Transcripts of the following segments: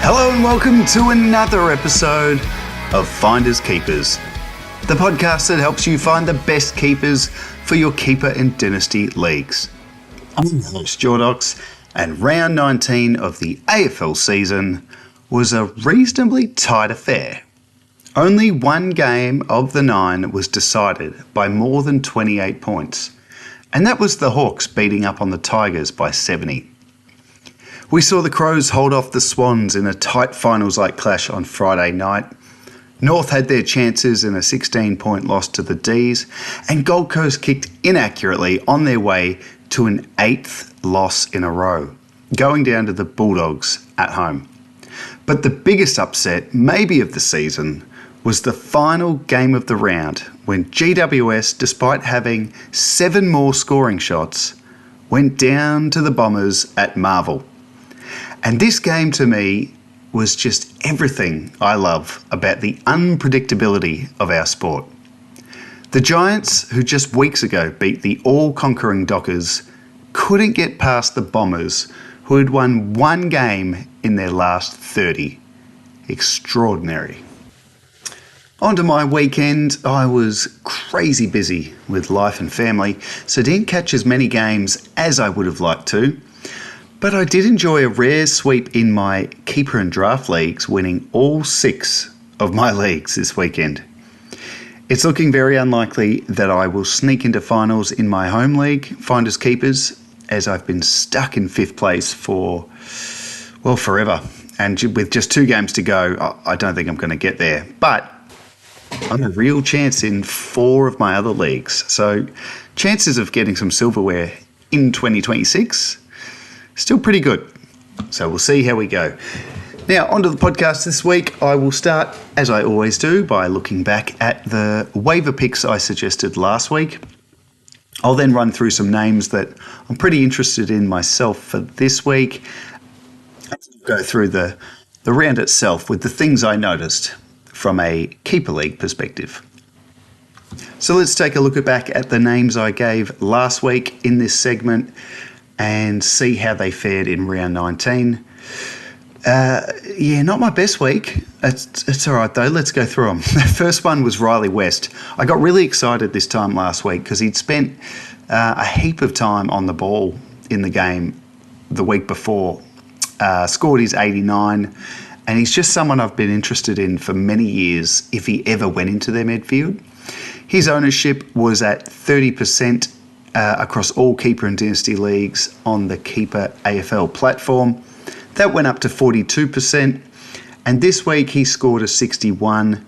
Hello and welcome to another episode of Finders Keepers, the podcast that helps you find the best keepers for your keeper and dynasty leagues. I'm your host Jordox, and round 19 of the AFL season was a reasonably tight affair. Only one game of the 9 was decided by more than 28 points, and that was the Hawks beating up on the Tigers by 70. We saw the Crows hold off the Swans in a tight finals-like clash on Friday night. North had their chances in a 16-point loss to the D's, and Gold Coast kicked inaccurately on their way to an 8th loss in a row, going down to the Bulldogs at home. But the biggest upset, maybe of the season, was the final game of the round when GWS, despite having 7 more scoring shots, went down to the Bombers at Marvel. And this game to me was just everything I love about the unpredictability of our sport. The Giants, who just weeks ago beat the all-conquering Dockers, couldn't get past the Bombers, who had won one game in their last 30. Extraordinary. On to my weekend. I was crazy busy with life and family, so didn't catch as many games as I would have liked to. But I did enjoy a rare sweep in my keeper and draft leagues, winning all 6 of my leagues this weekend. It's looking very unlikely that I will sneak into finals in my home league, Finders Keepers, as I've been stuck in 5th place for, well, forever. And with just 2 games to go, I don't think I'm going to get there. But I'm a real chance in 4 of my other leagues. So chances of getting some silverware in 2026, still pretty good. So we'll see how we go. Now, onto the podcast this week. I will start, as I always do, by looking back at the waiver picks I suggested last week. I'll then run through some names that I'm pretty interested in myself for this week. Go through the round itself with the things I noticed from a keeper league perspective. So let's take a look back at the names I gave last week in this segment and see how they fared in round 19. Not my best week. It's all right, though. Let's go through them. The first one was Riley West. I got really excited this time last week because he'd spent a heap of time on the ball in the game the week before, scored his 89, and he's just someone I've been interested in for many years if he ever went into their midfield. His ownership was at 30%, across all keeper and dynasty leagues on the Keeper AFL platform. That went up to 42%, and this week he scored a 61.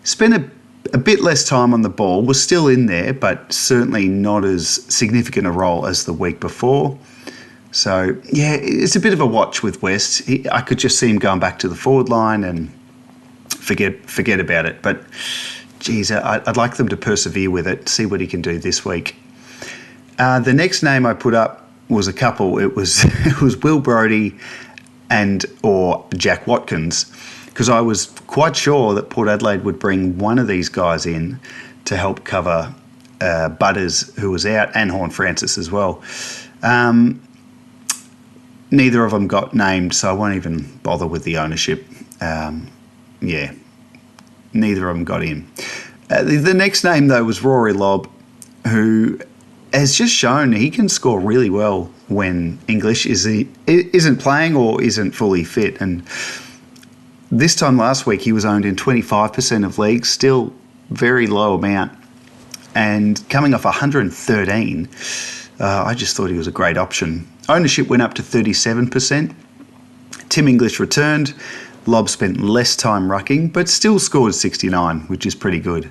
Spent a bit less time on the ball, was still in there, but certainly not as significant a role as the week before. So, yeah, it's a bit of a watch with West. I could just see him going back to the forward line and forget about it. But, geez, I'd like them to persevere with it, see what he can do this week. The next name I put up was a couple. It was Will Brodie or Jack Watkins, because I was quite sure that Port Adelaide would bring one of these guys in to help cover Butters, who was out, and Horne-Francis as well. Neither of them got named, so I won't even bother with the ownership. Neither of them got in. The next name, though, was Rory Lobb, who has just shown he can score really well when English isn't playing or isn't fully fit. And this time last week, he was owned in 25% of leagues, still very low amount. And coming off 113, I just thought he was a great option. Ownership went up to 37%. Tim English returned. Lobb spent less time rucking, but still scored 69, which is pretty good.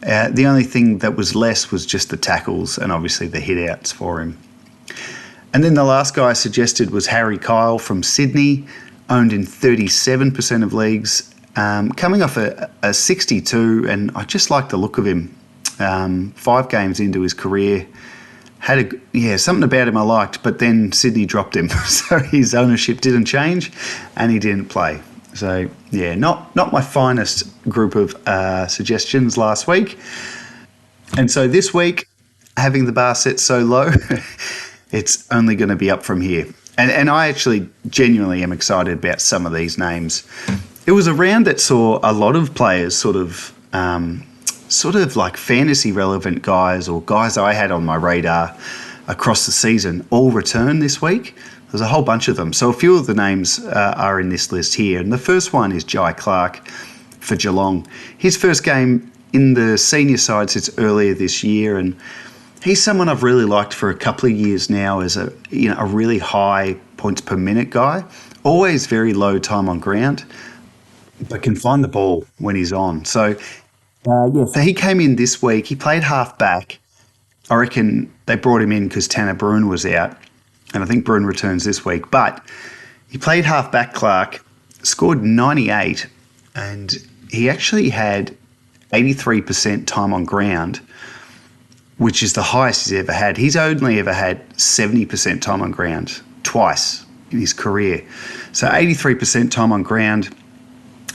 The only thing that was less was just the tackles and obviously the hit-outs for him. And then the last guy I suggested was Harry Kyle from Sydney, owned in 37% of leagues, coming off a 62, and I just like the look of him. 5 games into his career, had something about him I liked, but then Sydney dropped him, so his ownership didn't change, and he didn't play. So, yeah, not my finest group of suggestions last week. And so this week, having the bar set so low, it's only going to be up from here. And I actually genuinely am excited about some of these names. It was a round that saw a lot of players sort of like fantasy relevant guys or guys I had on my radar across the season all return this week. There's a whole bunch of them. So a few of the names are in this list here. And the first one is Jai Clark for Geelong. His first game in the senior side since earlier this year, and he's someone I've really liked for a couple of years now as a really high points per minute guy. Always very low time on ground, but can find the ball when he's on. So so he came in this week. He played half back. I reckon they brought him in because Tanner Bruhn was out, and I think Bruhn returns this week. But he played half back, Clark, scored 98, and he actually had 83% time on ground, which is the highest he's ever had. He's only ever had 70% time on ground twice in his career. So 83% time on ground,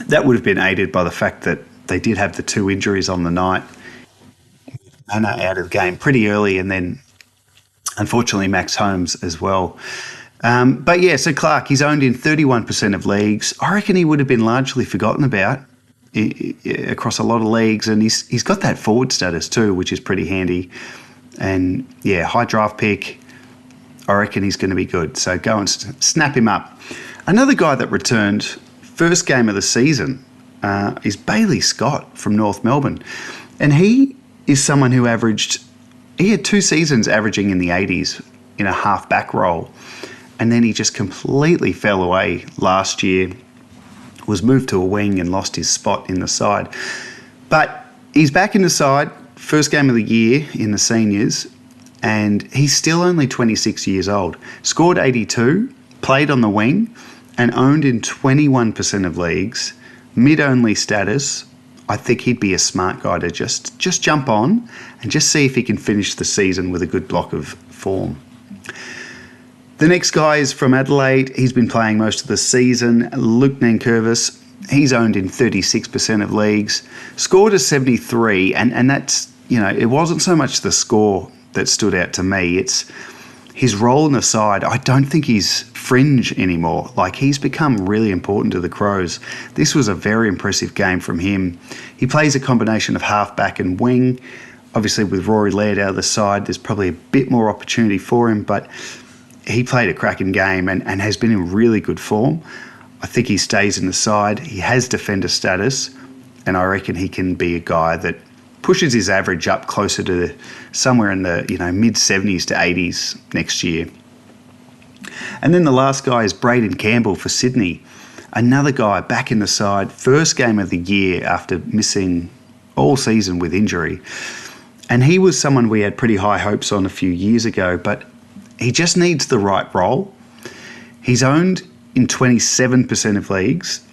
that would have been aided by the fact that they did have the 2 injuries on the night. Anna out of the game pretty early, and then unfortunately Max Holmes as well. But yeah, so Clark, he's owned in 31% of leagues. I reckon he would have been largely forgotten about across a lot of leagues, and he's got that forward status too, which is pretty handy. And yeah, high draft pick. I reckon he's going to be good. So go and snap him up. Another guy that returned first game of the season is Bailey Scott from North Melbourne, and he is someone who he had 2 seasons averaging in the 80s in a half-back role, and then he just completely fell away last year, was moved to a wing and lost his spot in the side. But he's back in the side, first game of the year in the seniors, and he's still only 26 years old. Scored 82, played on the wing, and owned in 21% of leagues, mid-only status. I think he'd be a smart guy to just jump on and just see if he can finish the season with a good block of form. The next guy is from Adelaide. He's been playing most of the season. Luke Nankervis. He's owned in 36% of leagues. Scored a 73, and that's, it wasn't so much the score that stood out to me. It's his role in the side. I don't think he's fringe anymore. Like, he's become really important to the Crows. This was a very impressive game from him. He plays a combination of half-back and wing. Obviously, with Rory Laird out of the side, there's probably a bit more opportunity for him, but he played a cracking game and has been in really good form. I think he stays in the side. He has defender status, and I reckon he can be a guy that pushes his average up closer to somewhere in the mid-70s to 80s next year. And then the last guy is Braden Campbell for Sydney. Another guy back in the side, first game of the year after missing all season with injury. And he was someone we had pretty high hopes on a few years ago, but he just needs the right role. He's owned in 27% of leagues.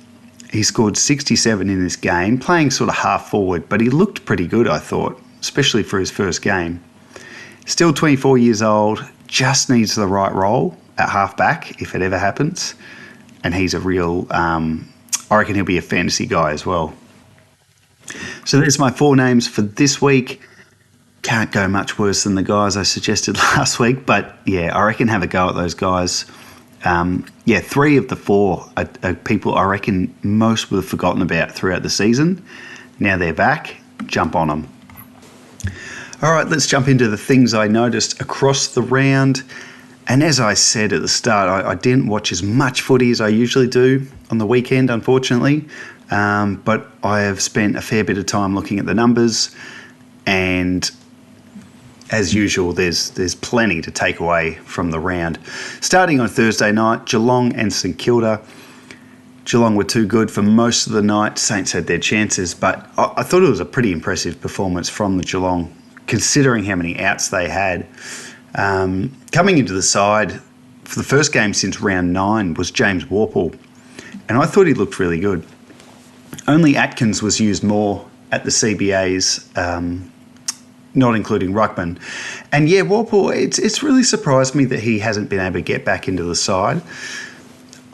He scored 67 in this game, playing sort of half forward, but he looked pretty good, I thought, especially for his first game. Still 24 years old, just needs the right role at half back if it ever happens. And he's a real, I reckon he'll be a fantasy guy as well. So there's my 4 names for this week. Can't go much worse than the guys I suggested last week, but yeah, I reckon have a go at those guys. 3 of the 4 are people I reckon most would have forgotten about throughout the season. Now they're back, jump on them. All right, let's jump into the things I noticed across the round. And as I said at the start, I didn't watch as much footy as I usually do on the weekend, unfortunately. But I have spent a fair bit of time looking at the numbers, and as usual, there's plenty to take away from the round. Starting on Thursday night, Geelong and St Kilda. Geelong were too good for most of the night. Saints had their chances, but I thought it was a pretty impressive performance from the Geelong, considering how many outs they had. Coming into the side for the first game since round 9 was James Worpel, and I thought he looked really good. Only Atkins was used more at the CBAs, not including Ruckman. And yeah, Worpel, it's really surprised me that he hasn't been able to get back into the side.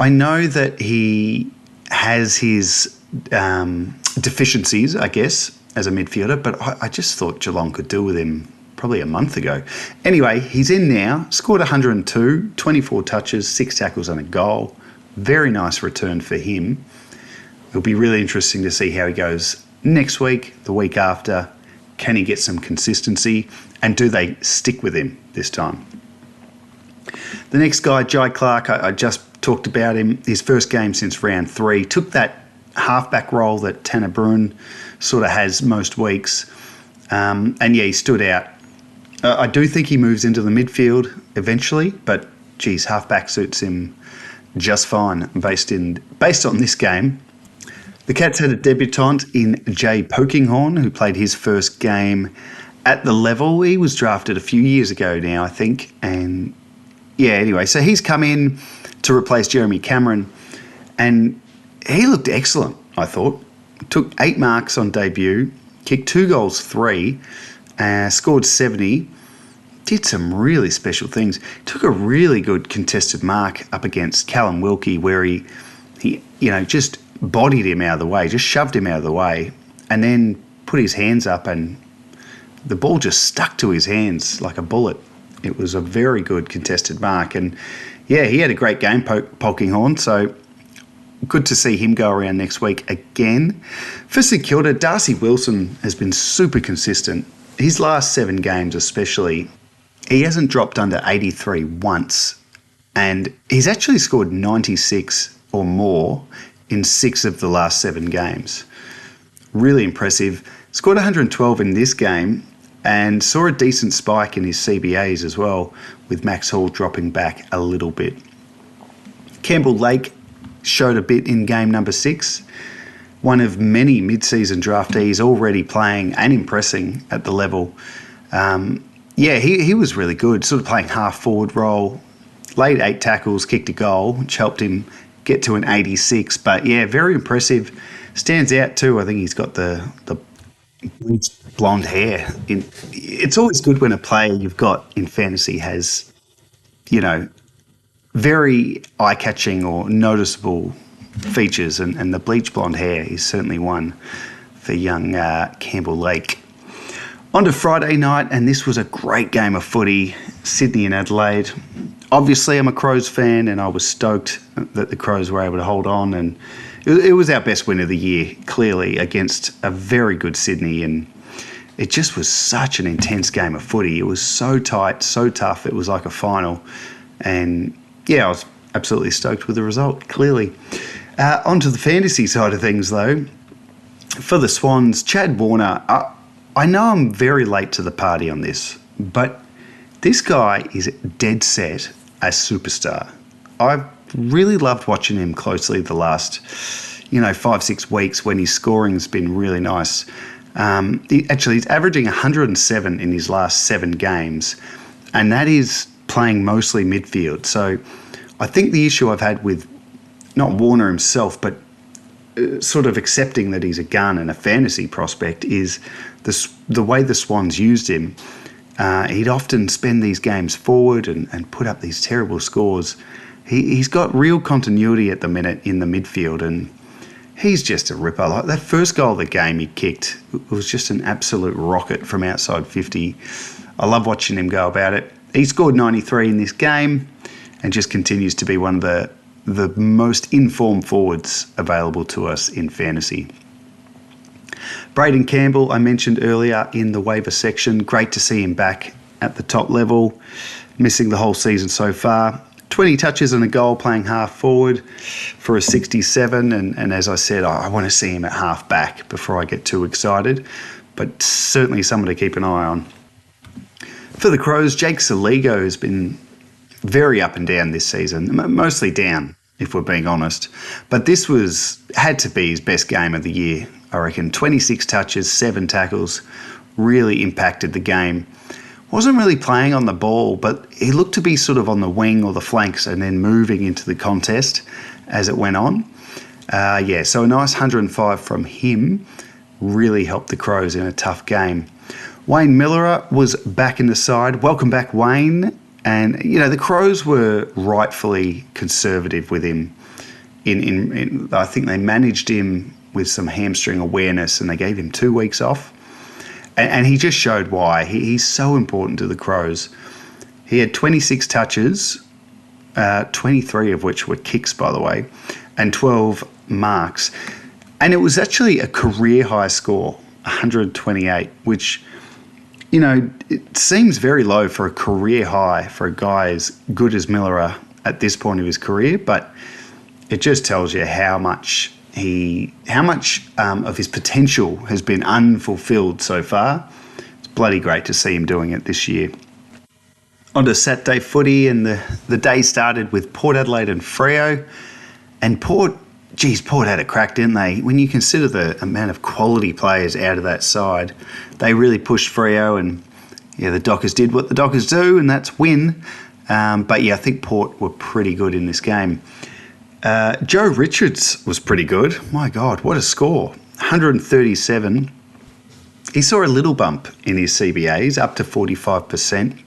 I know that he has his deficiencies, I guess, as a midfielder, but I just thought Geelong could do with him probably a month ago. Anyway, he's in now, scored 102, 24 touches, 6 tackles and a goal. Very nice return for him. It'll be really interesting to see how he goes next week, the week after. Can he get some consistency? And do they stick with him this time? The next guy, Jai Clark, I just talked about him. His first game since round 3. Took that halfback role that Tanner Bruin sort of has most weeks. And yeah, he stood out. I do think he moves into the midfield eventually, but geez, halfback suits him just fine based on this game. The Cats had a debutant in Jay Pokinghorn, who played his first game at the level. He was drafted a few years ago now, I think. And yeah, anyway, so he's come in to replace Jeremy Cameron, and he looked excellent, I thought. Took 8 marks on debut, kicked 2 goals, 3, scored 70, did some really special things. Took a really good contested mark up against Callum Wilkie, where he just bodied him out of the way, just shoved him out of the way, and then put his hands up, and the ball just stuck to his hands like a bullet. It was a very good contested mark, and yeah, he had a great game, Polkinghorn, so good to see him go around next week again. For St Kilda, Darcy Wilson has been super consistent. His last 7 games especially, he hasn't dropped under 83 once, and he's actually scored 96 or more in 6 of the last 7 games. Really impressive. Scored 112 in this game and saw a decent spike in his CBAs as well, with Max Hall dropping back a little bit. Campbell Lake showed a bit in game number 6. One of many mid-season draftees already playing and impressing at the level. He was really good, sort of playing half-forward role, laid 8 tackles, kicked a goal, which helped him get to an 86. But yeah, very impressive. Stands out too. I think he's got the blonde hair. It's always good when a player you've got in fantasy has, very eye-catching or noticeable features, and the bleach blonde hair is certainly one for young Campbell Lake. On to Friday night, and this was a great game of footy, Sydney and Adelaide. Obviously, I'm a Crows fan, and I was stoked that the Crows were able to hold on, and it was our best win of the year, clearly, against a very good Sydney, and it just was such an intense game of footy. It was so tight, so tough, it was like a final, and yeah, I was absolutely stoked with the result, clearly. Onto the fantasy side of things, though. For the Swans, Chad Warner, I know I'm very late to the party on this, but this guy is dead set a superstar. I've really loved watching him closely the last, 5-6 weeks when his scoring's been really nice. He's averaging 107 in his last 7 games, and that is playing mostly midfield. So I think the issue I've had with not Warner himself, but sort of accepting that he's a gun and a fantasy prospect is the way the Swans used him. He'd often spend these games forward and put up these terrible scores. He's got real continuity at the minute in the midfield, and he's just a ripper. Like that first goal of the game he kicked, it was just an absolute rocket from outside 50. I love watching him go about it. He scored 93 in this game and just continues to be one of the most informed forwards available to us in fantasy. Braden Campbell, I mentioned earlier in the waiver section. Great to see him back at the top level, missing the whole season so far. 20 touches and a goal playing half forward for a 67. And as I said, I want to see him at half back before I get too excited, but certainly someone to keep an eye on. For the Crows, Jake Saligo has been very up and down this season, mostly down, if we're being honest. But this had to be his best game of the year, I reckon. 26 touches, 7 tackles, really impacted the game. Wasn't really playing on the ball, but he looked to be sort of on the wing or the flanks and then moving into the contest as it went on. So a nice 105 from him really helped the Crows in a tough game. Wayne Miller was back in the side. Welcome back, Wayne. And, the Crows were rightfully conservative with him. I think they managed him with some hamstring awareness and they gave him 2 weeks off. and he just showed why. He's so important to the Crows. He had 26 touches, 23 of which were kicks, by the way, and 12 marks. And it was actually a career high score, 128, which, you know, it seems very low for a career high for a guy as good as Miller at this point of his career, but it just tells you how much of his potential has been unfulfilled so far. It's bloody great to see him doing it this year. On to Saturday footy, and the day started with Port Adelaide and Freo. And Port had a crack, didn't they? When you consider the amount of quality players out of that side, they really pushed Freo, and yeah, the Dockers did what the Dockers do, and that's win. But yeah, I think Port were pretty good in this game. Joe Richards was pretty good. My God, what a score. 137. He saw a little bump in his CBAs, up to 45%.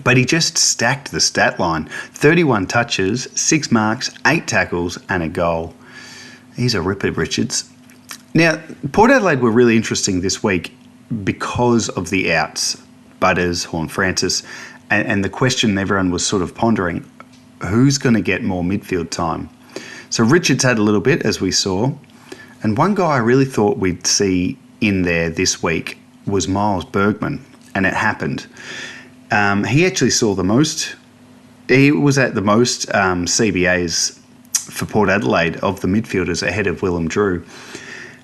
But he just stacked the stat line. 31 touches, 6 marks, 8 tackles and a goal. He's a ripper, Richards. Now, Port Adelaide were really interesting this week because of the outs. Butters, Horne-Francis, and the question everyone was sort of pondering, who's going to get more midfield time? So Richards had a little bit, as we saw. And one guy I really thought we'd see in there this week was Miles Bergman, and it happened. He actually saw the most. He was at the most CBAs for Port Adelaide of the midfielders, ahead of Willem Drew.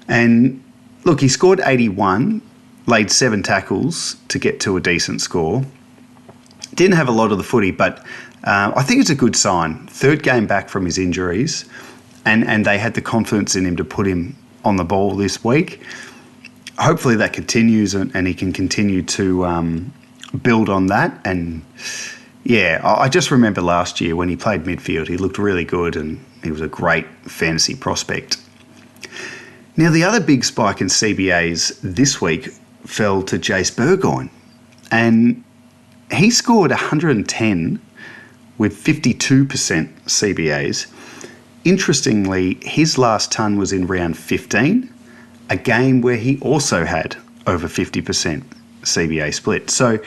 And look, he scored 81, laid 7 tackles to get to a decent score. Didn't have a lot of the footy, but I think it's a good sign. 3rd game back from his injuries, and they had the confidence in him to put him on the ball this week. Hopefully that continues, and he can continue to build on that. And yeah, I just remember last year when he played midfield, he looked really good, and he was a great fantasy prospect. Now, the other big spike in CBAs this week fell to Jace Burgoyne, and he scored 110 with 52% CBAs. Interestingly, his last ton was in round 15, a game where he also had over 50% CBA split. So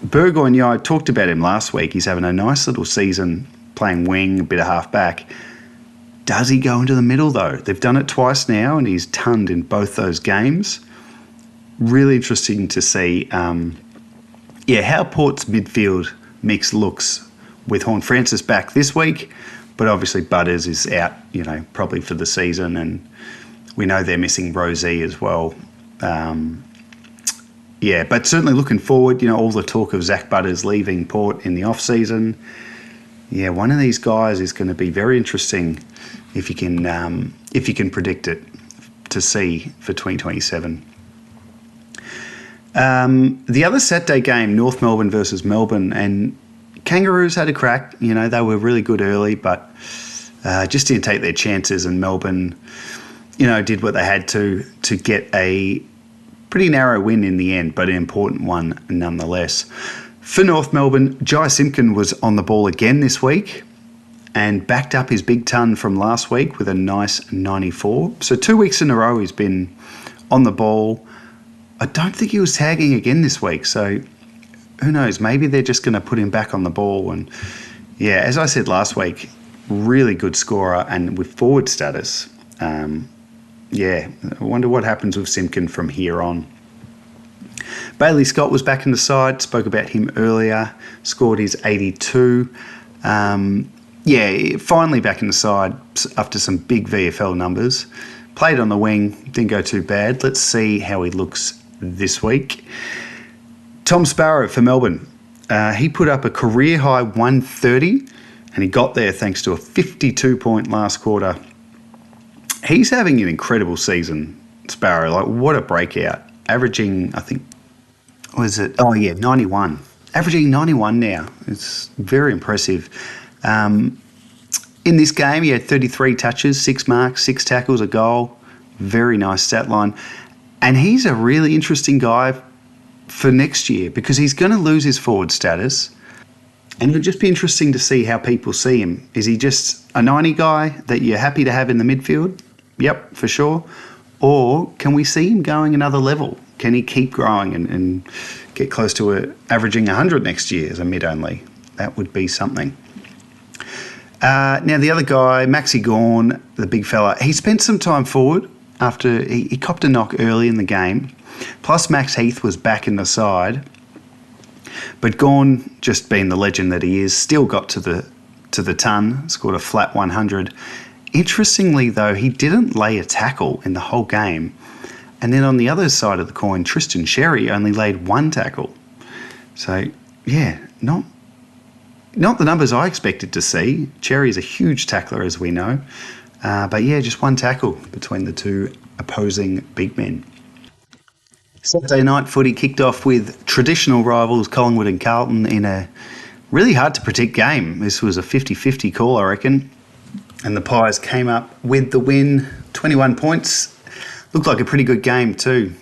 Burgoyne, I talked about him last week. He's having a nice little season playing wing, a bit of half back. Does he go into the middle though? They've done it twice now, and he's tunned in both those games. Really interesting to see how Port's midfield mix looks with Horne-Francis back this week, but obviously Butters is out, probably for the season, and we know they're missing Rosie as well. But certainly looking forward, all the talk of Zach Butters leaving Port in the off-season. Yeah, one of these guys is going to be very interesting if you can predict it to see for 2027. The other Saturday game, North Melbourne versus Melbourne, and Kangaroos had a crack. They were really good early, but just didn't take their chances, and Melbourne, did what they had to get a pretty narrow win in the end, but an important one nonetheless. For North Melbourne, Jai Simpkin was on the ball again this week and backed up his big ton from last week with a nice 94. So 2 weeks in a row he's been on the ball. I don't think he was tagging again this week, so who knows? Maybe they're just going to put him back on the ball. And yeah, as I said last week, really good scorer and with forward status. I wonder what happens with Simpkin from here on. Bailey Scott was back in the side, spoke about him earlier, scored his 82. Finally back in the side after some big VFL numbers. Played on the wing, didn't go too bad. Let's see how he looks this week. Tom Sparrow for Melbourne. He put up a career-high 130, and he got there thanks to a 52-point last quarter. He's having an incredible season, Sparrow. Like, what a breakout. Averaging, I think, 91. Averaging 91 now. It's very impressive. In this game, he had 33 touches, 6 marks, 6 tackles, a goal. Very nice stat line. And he's a really interesting guy for next year because he's going to lose his forward status. And it'll just be interesting to see how people see him. Is he just a 90 guy that you're happy to have in the midfield? Yep, for sure. Or can we see him going another level? Can he keep growing and get close to averaging 100 next year as a mid-only? That would be something. Now, the other guy, Maxi Gawn, the big fella, he spent some time forward after he copped a knock early in the game. Plus, Max Heath was back in the side. But Gawn, just being the legend that he is, still got to the ton, scored a flat 100. Interestingly, though, he didn't lay a tackle in the whole game. And then on the other side of the coin, Tristan Sherry only laid one tackle. So, yeah, not the numbers I expected to see. Cherry's a huge tackler, as we know. But yeah, just one tackle between the two opposing big men. Saturday night footy kicked off with traditional rivals Collingwood and Carlton in a really hard to predict game. This was a 50-50 call, I reckon. And the Pies came up with the win, 21 points. Looked like a pretty good game too.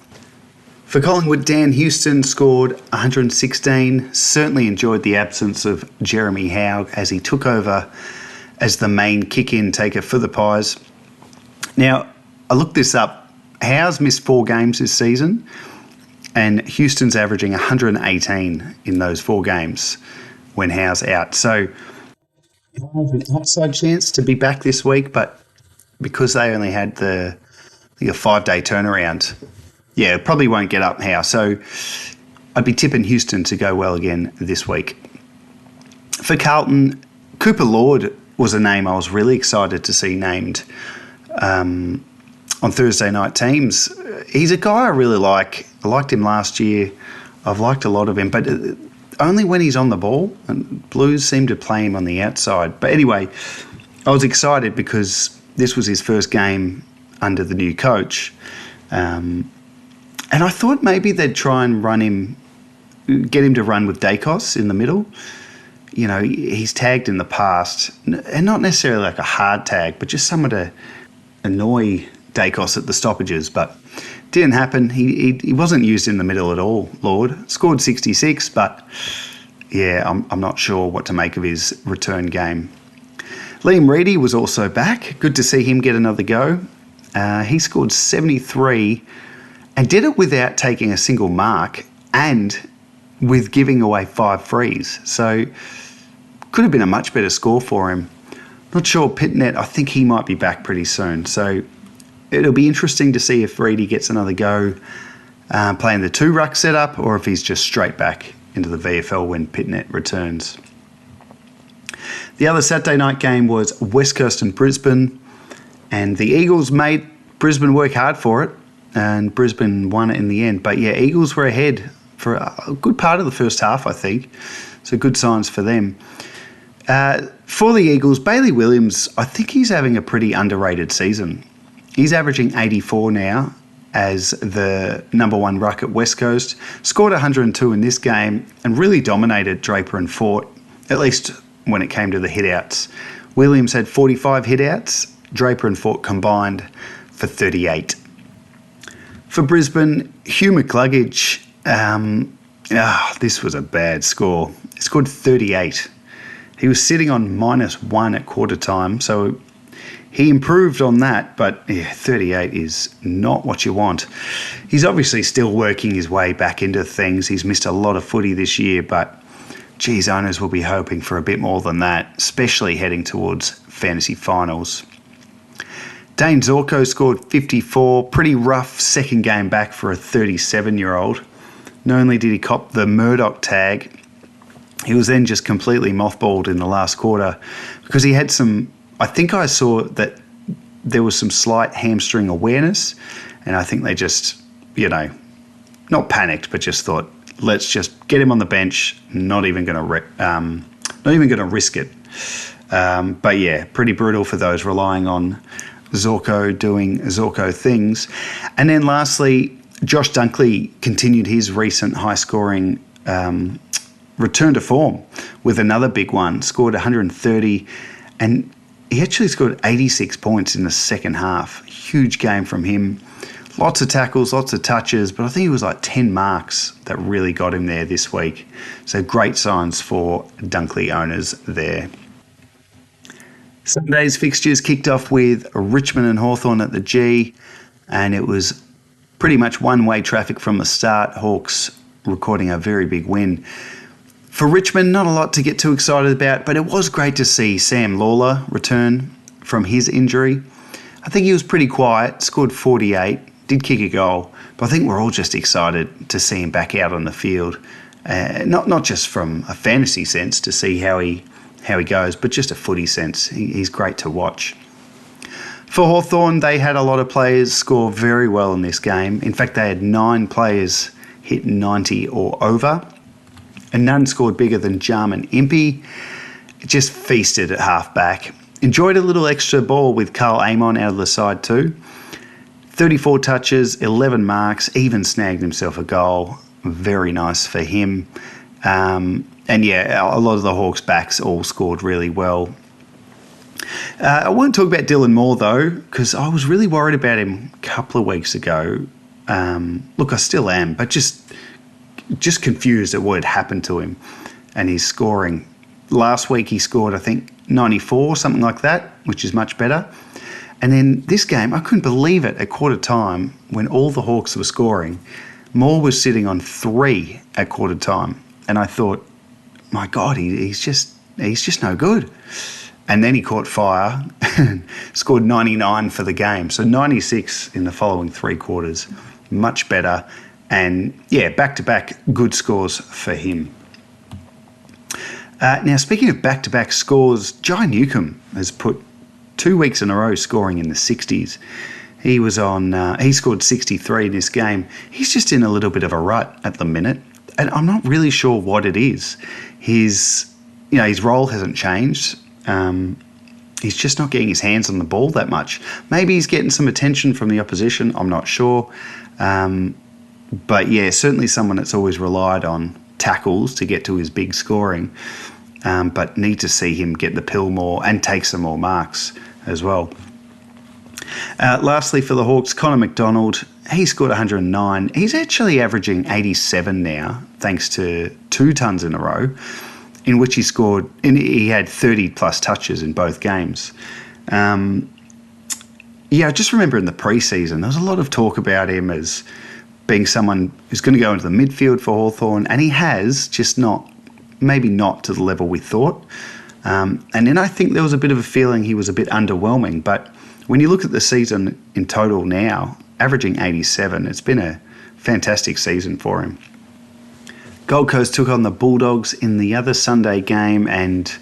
For Collingwood, Dan Houston scored 116. Certainly enjoyed the absence of Jeremy Howe as he took over as the main kick-in taker for the Pies. Now, I looked this up. Howe's missed 4 games this season, and Houston's averaging 118 in those 4 games when Howe's out. So, an outside chance to be back this week, but because they only had a 5-day turnaround, yeah, probably won't get up Howe. So I'd be tipping Houston to go well again this week. For Carlton, Cooper Lord was a name I was really excited to see named on Thursday night teams. He's a guy I really like. I liked him last year. I've liked a lot of him, but only when he's on the ball, and Blues seem to play him on the outside. But anyway, I was excited because this was his first game under the new coach. And I thought maybe they'd try and get him to run with Dacos in the middle. You know, he's tagged in the past, and not necessarily like a hard tag, but just someone to annoy Dacos at the stoppages. But didn't happen. He wasn't used in the middle at all, Lord. Scored 66, but yeah, I'm not sure what to make of his return game. Liam Reedy was also back. Good to see him get another go. He scored 73 and did it without taking a single mark and with giving away 5 frees. So could have been a much better score for him. Not sure Pitnet, I think he might be back pretty soon. So it'll be interesting to see if Reedy gets another go playing the 2-ruck setup or if he's just straight back into the VFL when Pitnet returns. The other Saturday night game was West Coast and Brisbane, and the Eagles made Brisbane work hard for it, and Brisbane won it in the end. But yeah, Eagles were ahead for a good part of the first half, I think. So good signs for them. For the Eagles, Bailey Williams, I think he's having a pretty underrated season. He's averaging 84 now as the number 1 ruck at West Coast. Scored 102 in this game and really dominated Draper and Fort, at least when it came to the hit-outs. Williams had 45 hit-outs. Draper and Fort combined for 38. For Brisbane, Hugh McCluggage, this was a bad score. He scored 38. He was sitting on -1 at quarter time, so he improved on that, but yeah, 38 is not what you want. He's obviously still working his way back into things. He's missed a lot of footy this year, but geez, owners will be hoping for a bit more than that, especially heading towards fantasy finals. Dane Zorko scored 54, pretty rough second game back for a 37-year-old. Not only did he cop the Murdoch tag, he was then just completely mothballed in the last quarter because he had I think I saw that there was some slight hamstring awareness, and I think they just, not panicked, but just thought, let's just get him on the bench, not even going to risk it. But yeah, pretty brutal for those relying on Zorko doing Zorko things. And then lastly, Josh Dunkley continued his recent high-scoring return to form with another big one, scored 130, and he actually scored 86 points in the second half. Huge game from him. Lots of tackles, lots of touches, but I think it was like 10 marks that really got him there this week. So great signs for Dunkley owners there. Sunday's fixtures kicked off with Richmond and Hawthorn at the G, and it was pretty much one-way traffic from the start. Hawks recording a very big win. For Richmond, not a lot to get too excited about, but it was great to see Sam Lawler return from his injury. I think he was pretty quiet, scored 48, did kick a goal, but I think we're all just excited to see him back out on the field. Not just from a fantasy sense to see how he goes, but just a footy sense. He's great to watch. For Hawthorn, they had a lot of players score very well in this game. In fact, they had 9 players hit 90 or over, and none scored bigger than Jarman Impey. Just feasted at half-back. Enjoyed a little extra ball with Carl Amon out of the side too. 34 touches, 11 marks, even snagged himself a goal. Very nice for him. And yeah, a lot of the Hawks' backs all scored really well. I won't talk about Dylan Moore though, because I was really worried about him a couple of weeks ago. Look, I still am, but just confused at what had happened to him and his scoring. Last week he scored, I think, 94, something like that, which is much better. And then this game, I couldn't believe it at quarter time when all the Hawks were scoring. Moore was sitting on 3 at quarter time. And I thought, my God, he's just no good. And then he caught fire and scored 99 for the game. So 96 in the following 3 quarters. Much better. And yeah, back-to-back good scores for him. Now, speaking of back-to-back scores, Jai Newcomb has put 2 weeks in a row scoring in the 60s. He scored 63 in this game. He's just in a little bit of a rut at the minute, and I'm not really sure what it is. His role hasn't changed. He's just not getting his hands on the ball that much. Maybe he's getting some attention from the opposition. I'm not sure. But yeah, certainly someone that's always relied on tackles to get to his big scoring. But need to see him get the pill more and take some more marks as well. Lastly, for the Hawks, Connor McDonald, he scored 109. He's actually averaging 87 now, thanks to 2 tons in a row, in which he scored, and he had 30 plus touches in both games. I just remember in the preseason, there was a lot of talk about him as being someone who's going to go into the midfield for Hawthorn, and he has, just maybe not to the level we thought. And then I think there was a bit of a feeling he was a bit underwhelming, but when you look at the season in total now, averaging 87, it's been a fantastic season for him. Gold Coast took on the Bulldogs in the other Sunday game, and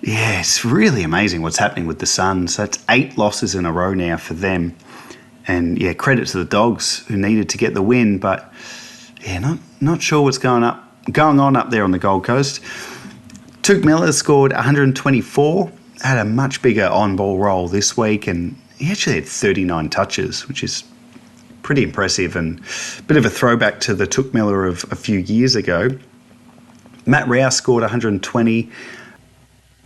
yeah, it's really amazing what's happening with the Suns. So it's 8 losses in a row now for them. And yeah, credit to the Dogs who needed to get the win, but yeah, not sure what's going on up there on the Gold Coast. Touk Miller scored 124, had a much bigger on-ball role this week, and he actually had 39 touches, which is pretty impressive and a bit of a throwback to the Touk Miller of a few years ago. Matt Rouse scored 120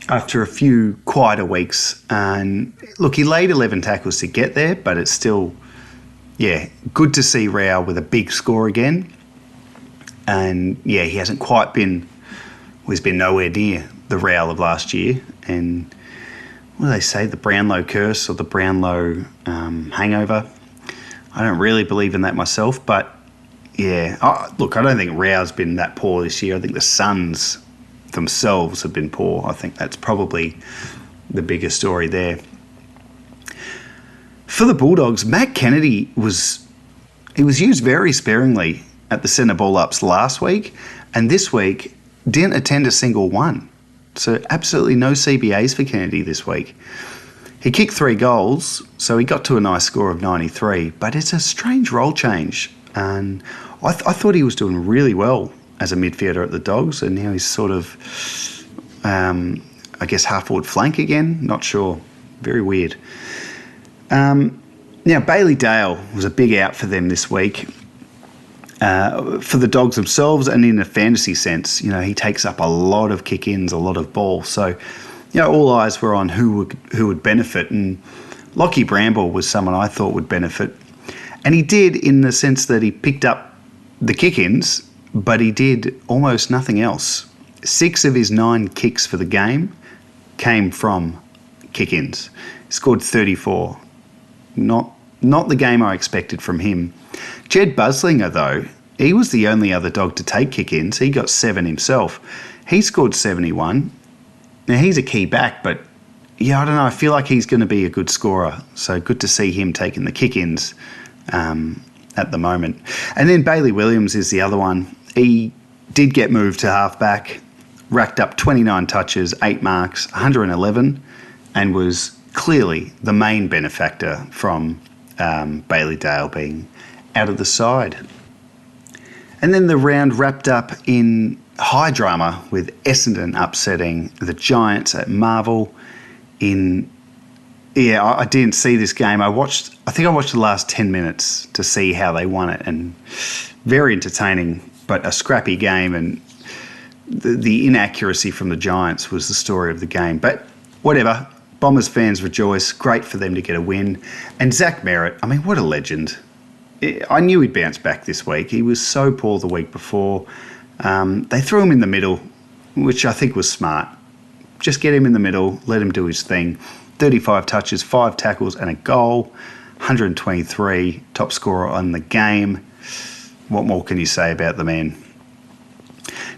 after a few quieter weeks. And look, he laid 11 tackles to get there, but it's still, yeah, good to see Rouse with a big score again. And yeah, he hasn't quite been, he's been nowhere near the Rouse of last year. And what do they say, the Brownlow curse or the Brownlow hangover? I don't really believe in that myself, but yeah. Look, I don't think Rowe's been that poor this year. I think the Suns themselves have been poor. I think that's probably the bigger story there. For the Bulldogs, Matt Kennedy was used very sparingly at the centre ball ups last week, and this week didn't attend a single one. So absolutely no CBAs for Kennedy this week. He kicked 3 goals, so he got to a nice score of 93, but it's a strange role change. And I thought he was doing really well as a midfielder at the Dogs, and now he's sort of, I guess, half-forward flank again. Not sure. Very weird. Now, Bailey Dale was a big out for them this week. For the Dogs themselves and in a fantasy sense, he takes up a lot of kick-ins, a lot of ball. So, all eyes were on who would benefit, and Lockie Bramble was someone I thought would benefit. And he did, in the sense that he picked up the kick-ins, but he did almost nothing else. 6 of his 9 kicks for the game came from kick-ins. He scored 34. Not Not the game I expected from him. Jed Buslinger, though, he was the only other dog to take kick-ins. He got 7 himself. He scored 71. Now, he's a key back, but yeah, I don't know. I feel like he's going to be a good scorer. So good to see him taking the kick-ins at the moment. And then Bailey Williams is the other one. He did get moved to halfback, racked up 29 touches, 8 marks, 111, and was clearly the main benefactor from Bailey Dale being out of the side. And then the round wrapped up in high drama with Essendon upsetting the Giants at Marvel I didn't see this game. I think I watched the last 10 minutes to see how they won it, and very entertaining, but a scrappy game, and the inaccuracy from the Giants was the story of the game. But whatever, Bombers fans rejoice. Great for them to get a win. And Zach Merritt, I mean, what a legend. I knew he'd bounce back this week. He was so poor the week before. They threw him in the middle, which I think was smart. Just get him in the middle, let him do his thing. 35 touches, 5 tackles and a goal, 123, top scorer on the game. What more can you say about the man?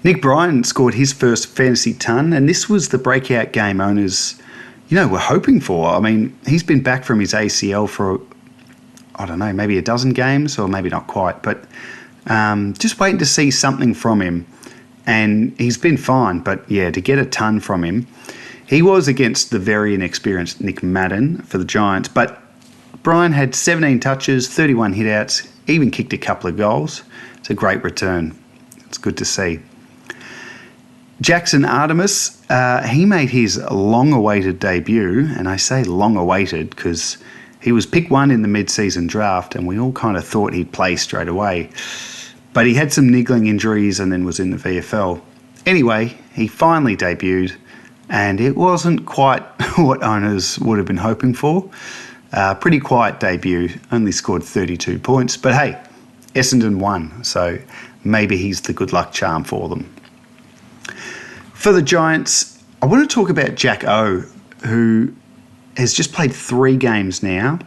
Nick Bryan scored his first fantasy ton, and this was the breakout game owners, were hoping for. I mean, he's been back from his ACL for, I don't know, maybe a dozen games, or maybe not quite, but just waiting to see something from him. And he's been fine, but yeah, to get a ton from him. He was against the very inexperienced Nick Madden for the Giants, but Bryan had 17 touches, 31 hitouts, even kicked a couple of goals. It's a great return. It's good to see. Jackson Artemis, he made his long-awaited debut, and I say long-awaited because he was pick 1 in the mid-season draft, and we all kind of thought he'd play straight away. But he had some niggling injuries and then was in the VFL. Anyway, he finally debuted, and it wasn't quite what owners would have been hoping for. Pretty quiet debut, only scored 32 points. But hey, Essendon won, so maybe he's the good luck charm for them. For the Giants, I want to talk about Jack O, who has just played 3 games now.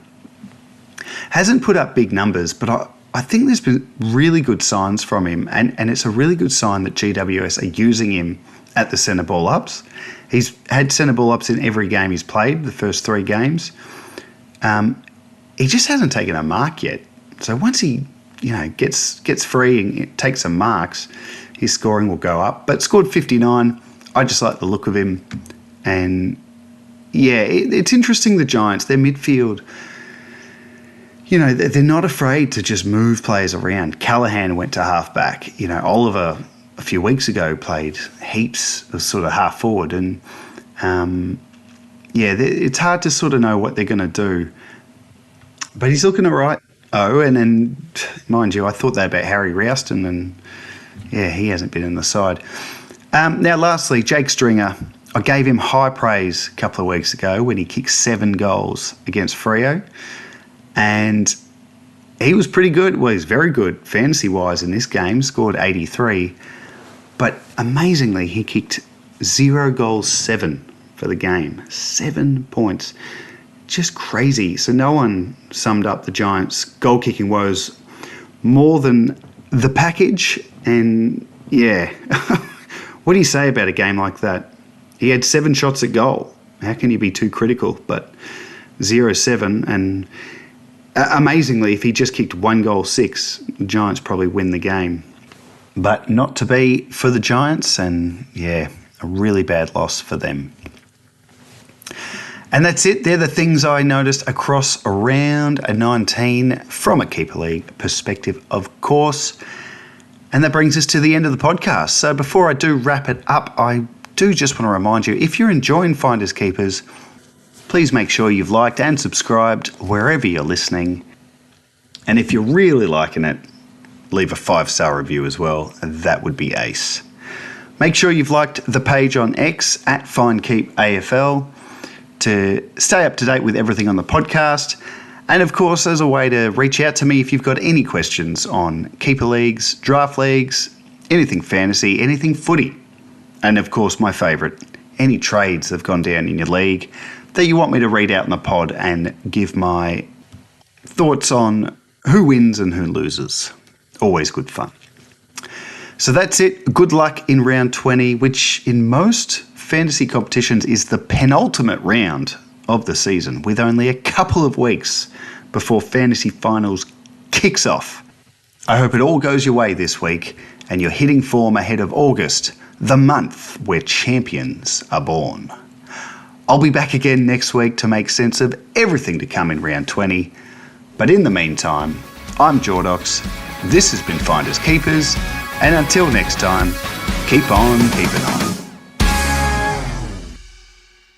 Hasn't put up big numbers, but I think there's been really good signs from him, and it's a really good sign that GWS are using him at the centre ball ups. He's had centre ball ups in every game he's played, the first 3 games. He just hasn't taken a mark yet. So once he, gets free and takes some marks, his scoring will go up. But scored 59. I just like the look of him. And yeah, it's interesting, the Giants, their midfield, they're not afraid to just move players around. Callahan went to halfback. Oliver a few weeks ago played heaps of sort of half forward. And it's hard to sort of know what they're going to do. But he's looking all right. Oh, and then, mind you, I thought that about Harry Rouston, and yeah, he hasn't been in the side. Now, lastly, Jake Stringer. I gave him high praise a couple of weeks ago when he kicked 7 goals against Freo. And he was pretty good. Well, he's very good fantasy-wise in this game, scored 83. But amazingly, he kicked 0 goals, 7 for the game. 7 points. Just crazy. So no one summed up the Giants' goal-kicking woes more than the package. And yeah, what do you say about a game like that? He had 7 shots at goal. How can you be too critical? But 0-7, and amazingly, if he just kicked 1 goal, 6, the Giants probably win the game. But not to be for the Giants, and yeah, a really bad loss for them. And that's it. They're the things I noticed across round 19 from a Keeper League perspective, of course. And that brings us to the end of the podcast. So before I do wrap it up, I do just want to remind you, if you're enjoying Finders Keepers, please make sure you've liked and subscribed wherever you're listening. And if you're really liking it, leave a 5-star review as well. That would be ace. Make sure you've liked the page on X at FindKeepAFL to stay up to date with everything on the podcast. And of course, as a way to reach out to me if you've got any questions on Keeper Leagues, Draft Leagues, anything fantasy, anything footy. And of course, my favourite, any trades that have gone down in your league that you want me to read out in the pod and give my thoughts on who wins and who loses. Always good fun. So that's it. Good luck in round 20, which in most fantasy competitions is the penultimate round of the season, with only a couple of weeks before fantasy finals kicks off. I hope it all goes your way this week and you're hitting form ahead of August, the month where champions are born. I'll be back again next week to make sense of everything to come in round 20. But in the meantime, I'm Jordox. This has been Finders Keepers. And until next time, keep on keeping on.